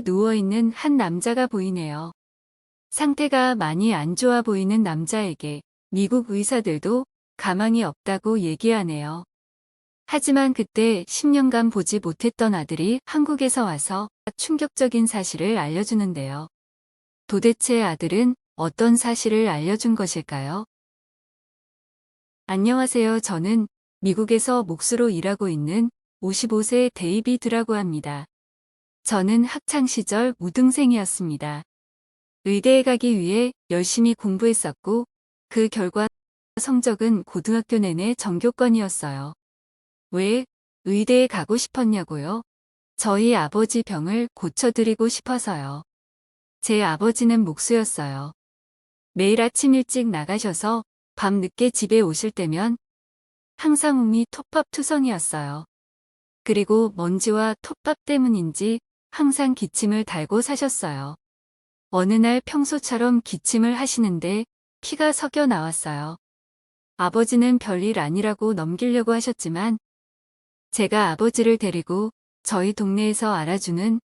누워있는 한 남자가 보이네요. 상태가 많이 안 좋아 보이는 남자에게 미국 의사들도 가망이 없다고 얘기하네요. 하지만 그때 10년간 보지 못했던 아들이 한국에서 와서 충격적인 사실을 알려주는데요. 도대체 아들은 어떤 사실을 알려준 것일까요? 안녕하세요. 저는 미국에서 목수로 일하고 있는 55세 데이비드라고 합니다. 저는 학창시절 우등생이었습니다. 의대에 가기 위해 열심히 공부했었고 그 결과 성적은 고등학교 내내 전교권이었어요. 왜 의대에 가고 싶었냐고요? 저희 아버지 병을 고쳐드리고 싶어서요. 제 아버지는 목수였어요. 매일 아침 일찍 나가셔서 밤 늦게 집에 오실 때면 항상 몸이 톱밥투성이었어요. 그리고 먼지와 톱밥 때문인지 항상 기침을 달고 사셨어요. 어느 날 평소처럼 기침을 하시는데 피가 섞여 나왔어요. 아버지는 별일 아니라고 넘기려고 하셨지만 제가 아버지를 데리고 저희 동네에서 알아주는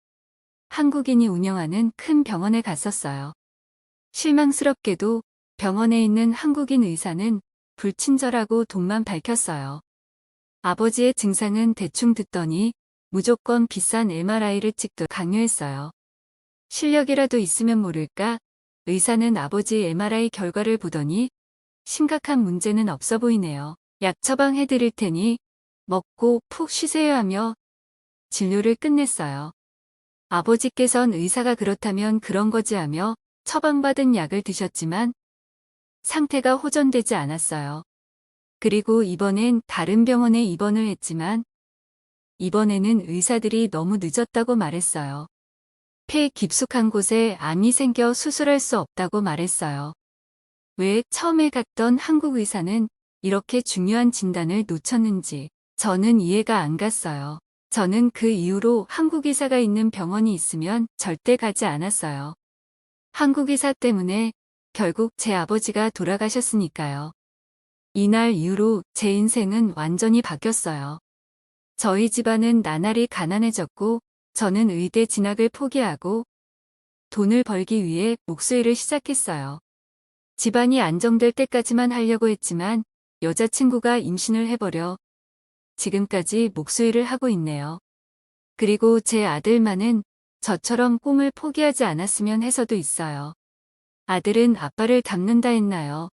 한국인이 운영하는 큰 병원에 갔었어요. 실망스럽게도 병원에 있는 한국인 의사는 불친절하고 돈만 밝혔어요. 아버지의 증상은 대충 듣더니 무조건 비싼 MRI를 찍도록 강요했어요. 실력이라도 있으면 모를까 의사는 아버지 MRI 결과를 보더니 심각한 문제는 없어 보이네요. 약 처방해 드릴 테니 먹고 푹 쉬세요 하며 진료를 끝냈어요. 아버지께선 의사가 그렇다면 그런 거지 하며 처방받은 약을 드셨지만 상태가 호전되지 않았어요. 그리고 이번엔 다른 병원에 입원을 했지만 이번에는 의사들이 너무 늦었다고 말했어요. 폐 깊숙한 곳에 암이 생겨 수술할 수 없다고 말했어요. 왜 처음에 갔던 한국 의사는 이렇게 중요한 진단을 놓쳤는지 저는 이해가 안 갔어요. 저는 그 이후로 한국 의사가 있는 병원이 있으면 절대 가지 않았어요. 한국 의사 때문에 결국 제 아버지가 돌아가셨으니까요. 이날 이후로 제 인생은 완전히 바뀌었어요. 저희 집안은 나날이 가난해졌고 저는 의대 진학을 포기하고 돈을 벌기 위해 목수일을 시작했어요. 집안이 안정될 때까지만 하려고 했지만 여자친구가 임신을 해버려 지금까지 목수일을 하고 있네요. 그리고 제 아들만은 저처럼 꿈을 포기하지 않았으면 해서도 있어요. 아들은 아빠를 닮는다 했나요?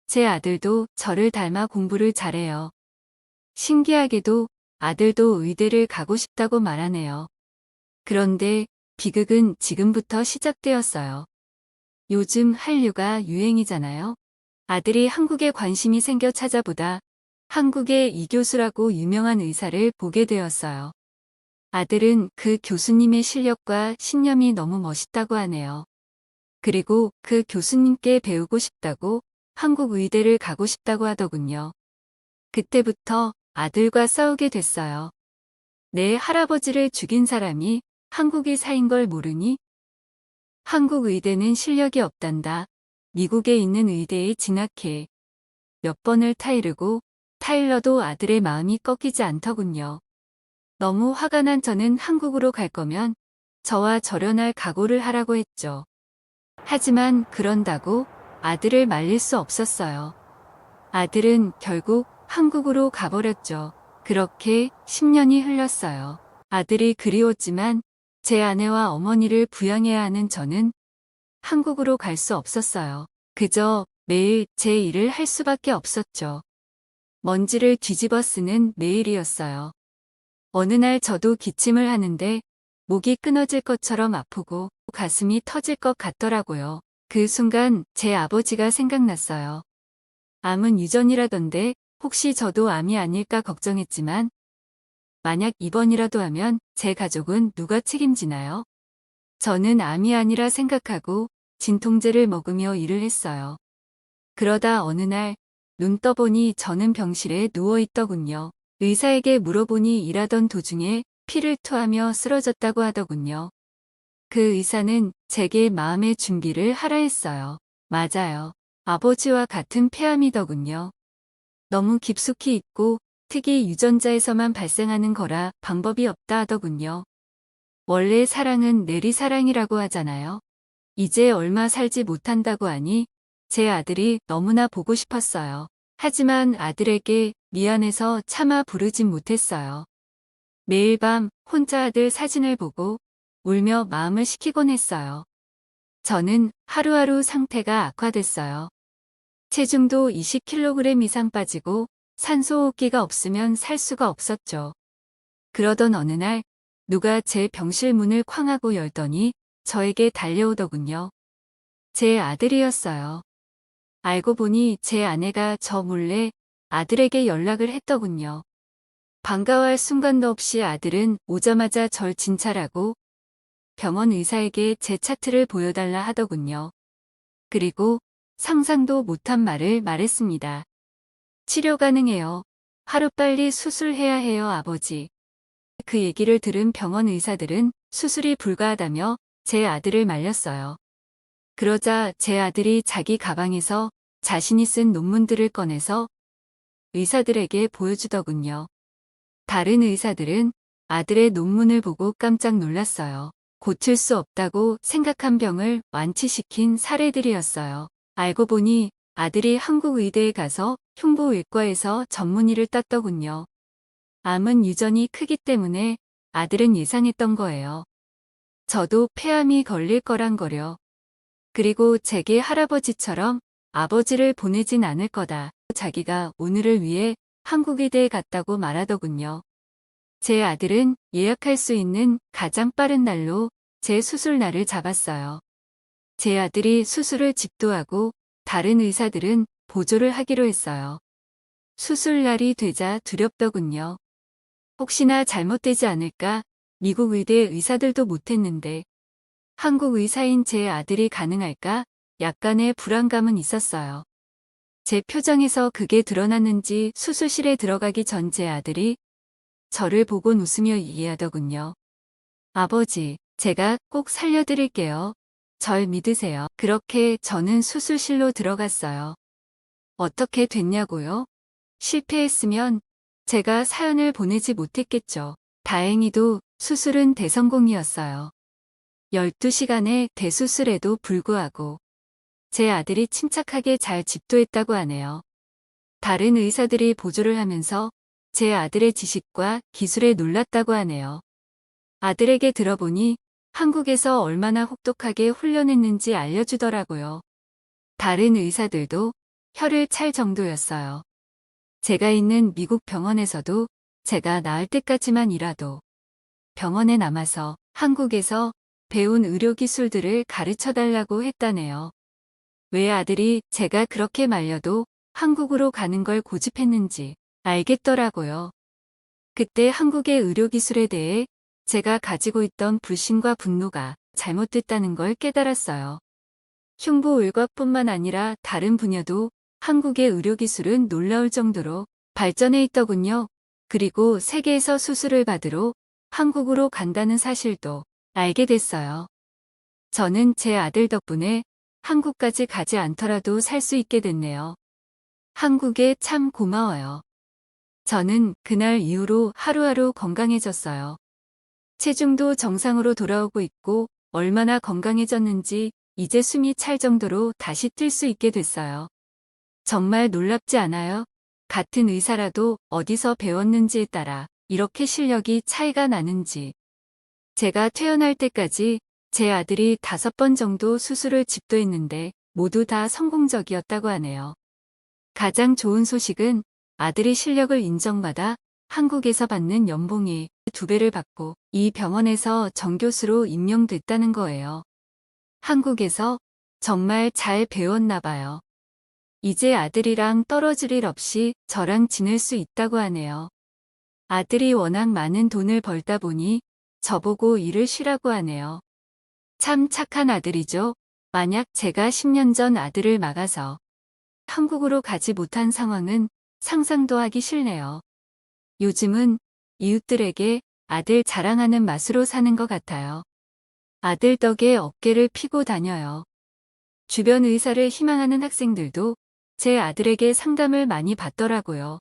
제 아들도 저를 닮아 공부를 잘해요. 신기하게도 아들도 의대를 가고 싶다고 말하네요. 그런데 비극은 지금부터 시작되었어요. 요즘 한류가 유행이잖아요. 아들이 한국에 관심이 생겨 찾아보다 한국의 이 교수라고 유명한 의사를 보게 되었어요. 아들은 그 교수님의 실력과 신념이 너무 멋있다고 하네요. 그리고 그 교수님께 배우고 싶다고 한국 의대를 가고 싶다고 하더군요. 그때부터 아들과 싸우게 됐어요. 내 할아버지를 죽인 사람이 한국 의사인 걸 모르니? 한국 의대는 실력이 없단다. 미국에 있는 의대에 진학해. 몇 번을 타이르고 타일러도 아들의 마음이 꺾이지 않더군요. 너무 화가 난 저는 한국으로 갈 거면 저와 절연할 각오를 하라고 했죠. 하지만 그런다고 아들을 말릴 수 없었어요. 아들은 결국 한국으로 가버렸죠. 그렇게 10년이 흘렀어요. 아들이 그리웠지만 제 아내와 어머니를 부양해야 하는 저는 한국으로 갈 수 없었어요. 그저 매일 제 일을 할 수밖에 없었죠. 먼지를 뒤집어 쓰는 매일이었어요. 어느 날 저도 기침을 하는데 목이 끊어질 것처럼 아프고 가슴이 터질 것 같더라고요. 그 순간 제 아버지가 생각났어요. 암은 유전이라던데 혹시 저도 암이 아닐까 걱정했지만 만약 입원이라도 하면 제 가족은 누가 책임지나요? 저는 암이 아니라 생각하고 진통제를 먹으며 일을 했어요. 그러다 어느 날 눈 떠보니 저는 병실에 누워있더군요. 의사에게 물어보니 일하던 도중에 피를 토하며 쓰러졌다고 하더군요. 그 의사는 제게 마음의 준비를 하라 했어요. 맞아요. 아버지와 같은 폐암이더군요. 너무 깊숙이 있고 특이 유전자에서만 발생하는 거라 방법이 없다 하더군요. 원래 사랑은 내리사랑이라고 하잖아요. 이제 얼마 살지 못한다고 하니 제 아들이 너무나 보고 싶었어요. 하지만 아들에게 미안해서 차마 부르진 못했어요. 매일 밤 혼자 아들 사진을 보고 울며 마음을 식히곤 했어요. 저는 하루하루 상태가 악화됐어요. 체중도 20kg 이상 빠지고 산소호흡기가 없으면 살 수가 없었죠. 그러던 어느 날 누가 제 병실 문을 쾅 하고 열더니 저에게 달려오더군요. 제 아들이었어요. 알고 보니 제 아내가 저 몰래 아들에게 연락을 했더군요. 반가워할 순간도 없이 아들은 오자마자 절 진찰하고 병원 의사에게 제 차트를 보여달라 하더군요. 그리고 상상도 못한 말을 말했습니다. 치료 가능해요. 하루빨리 수술해야 해요, 아버지. 그 얘기를 들은 병원 의사들은 수술이 불가하다며 제 아들을 말렸어요. 그러자 제 아들이 자기 가방에서 자신이 쓴 논문들을 꺼내서 의사들에게 보여주더군요. 다른 의사들은 아들의 논문을 보고 깜짝 놀랐어요. 고칠 수 없다고 생각한 병을 완치시킨 사례들이었어요. 알고 보니 아들이 한국 의대에 가서 흉부외과에서 전문의를 땄더군요. 암은 유전이 크기 때문에 아들은 예상했던 거예요. 저도 폐암이 걸릴 거란 거려. 그리고 제게 할아버지처럼 아버지를 보내진 않을 거다. 자기가 오늘을 위해 한국의대에 갔다고 말하더군요. 제 아들은 예약할 수 있는 가장 빠른 날로 제 수술 날을 잡았어요. 제 아들이 수술을 집도하고 다른 의사들은 보조를 하기로 했어요. 수술 날이 되자 두렵더군요. 혹시나 잘못되지 않을까 미국 의대 의사들도 못했는데 한국 의사인 제 아들이 가능할까 약간의 불안감은 있었어요. 제 표정에서 그게 드러났는지 수술실에 들어가기 전 제 아들이 저를 보곤 웃으며 얘기하더군요. 아버지, 제가 꼭 살려드릴게요. 절 믿으세요. 그렇게 저는 수술실로 들어갔어요. 어떻게 됐냐고요? 실패했으면 제가 사연을 보내지 못했겠죠. 다행히도 수술은 대성공이었어요. 12시간의 대수술에도 불구하고 제 아들이 침착하게 잘 집도했다고 하네요. 다른 의사들이 보조를 하면서 제 아들의 지식과 기술에 놀랐다고 하네요. 아들에게 들어보니 한국에서 얼마나 혹독하게 훈련했는지 알려주더라고요. 다른 의사들도 혀를 찰 정도였어요. 제가 있는 미국 병원에서도 제가 나을 때까지만 일하도 병원에 남아서 한국에서 배운 의료기술들을 가르쳐달라고 했다네요. 왜 아들이 제가 그렇게 말려도 한국으로 가는 걸 고집했는지 알겠더라고요. 그때 한국의 의료기술에 대해 제가 가지고 있던 불신과 분노가 잘못됐다는 걸 깨달았어요. 흉부외과뿐만 아니라 다른 분야도 한국의 의료기술은 놀라울 정도로 발전해 있더군요. 그리고 세계에서 수술을 받으러 한국으로 간다는 사실도 알게 됐어요. 저는 제 아들 덕분에 한국까지 가지 않더라도 살 수 있게 됐네요. 한국에 참 고마워요. 저는 그날 이후로 하루하루 건강해졌어요. 체중도 정상으로 돌아오고 있고 얼마나 건강해졌는지 이제 숨이 찰 정도로 다시 뛸 수 있게 됐어요. 정말 놀랍지 않아요? 같은 의사라도 어디서 배웠는지에 따라 이렇게 실력이 차이가 나는지. 제가 퇴원할 때까지 제 아들이 5번 정도 수술을 집도했는데 모두 다 성공적이었다고 하네요. 가장 좋은 소식은 아들이 실력을 인정받아 한국에서 받는 연봉이 2배를 받고 이 병원에서 정교수로 임명됐다는 거예요. 한국에서 정말 잘 배웠나 봐요. 이제 아들이랑 떨어질 일 없이 저랑 지낼 수 있다고 하네요. 아들이 워낙 많은 돈을 벌다 보니 저보고 일을 쉬라고 하네요. 참 착한 아들이죠. 만약 제가 10년 전 아들을 막아서 한국으로 가지 못한 상황은 상상도 하기 싫네요. 요즘은 이웃들에게 아들 자랑하는 맛으로 사는 것 같아요. 아들 덕에 어깨를 피고 다녀요. 주변 의사를 희망하는 학생들도 제 아들에게 상담을 많이 받더라고요.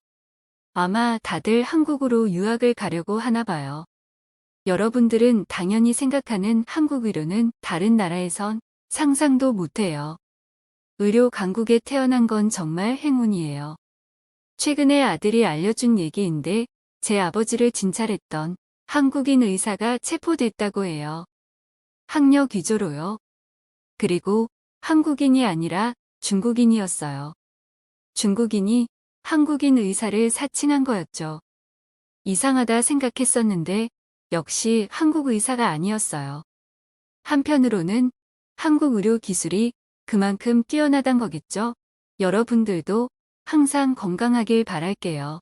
아마 다들 한국으로 유학을 가려고 하나 봐요. 여러분들은 당연히 생각하는 한국 의료는 다른 나라에선 상상도 못해요. 의료 강국에 태어난 건 정말 행운이에요. 최근에 아들이 알려준 얘기인데 제 아버지를 진찰했던 한국인 의사가 체포됐다고 해요. 학력 위조로요. 그리고 한국인이 아니라 중국인이었어요. 중국인이 한국인 의사를 사칭한 거였죠. 이상하다 생각했었는데 역시 한국 의사가 아니었어요. 한편으로는 한국 의료 기술이 그만큼 뛰어나단 거겠죠? 여러분들도 항상 건강하길 바랄게요.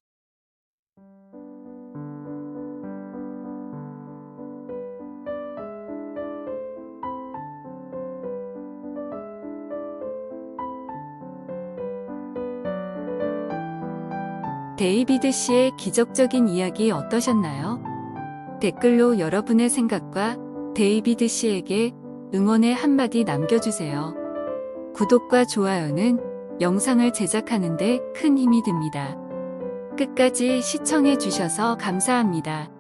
데이비드 씨의 기적적인 이야기 어떠셨나요? 댓글로 여러분의 생각과 데이비드 씨에게 응원의 한마디 남겨주세요. 구독과 좋아요는 영상을 제작하는 데 큰 힘이 됩니다. 끝까지 시청해 주셔서 감사합니다.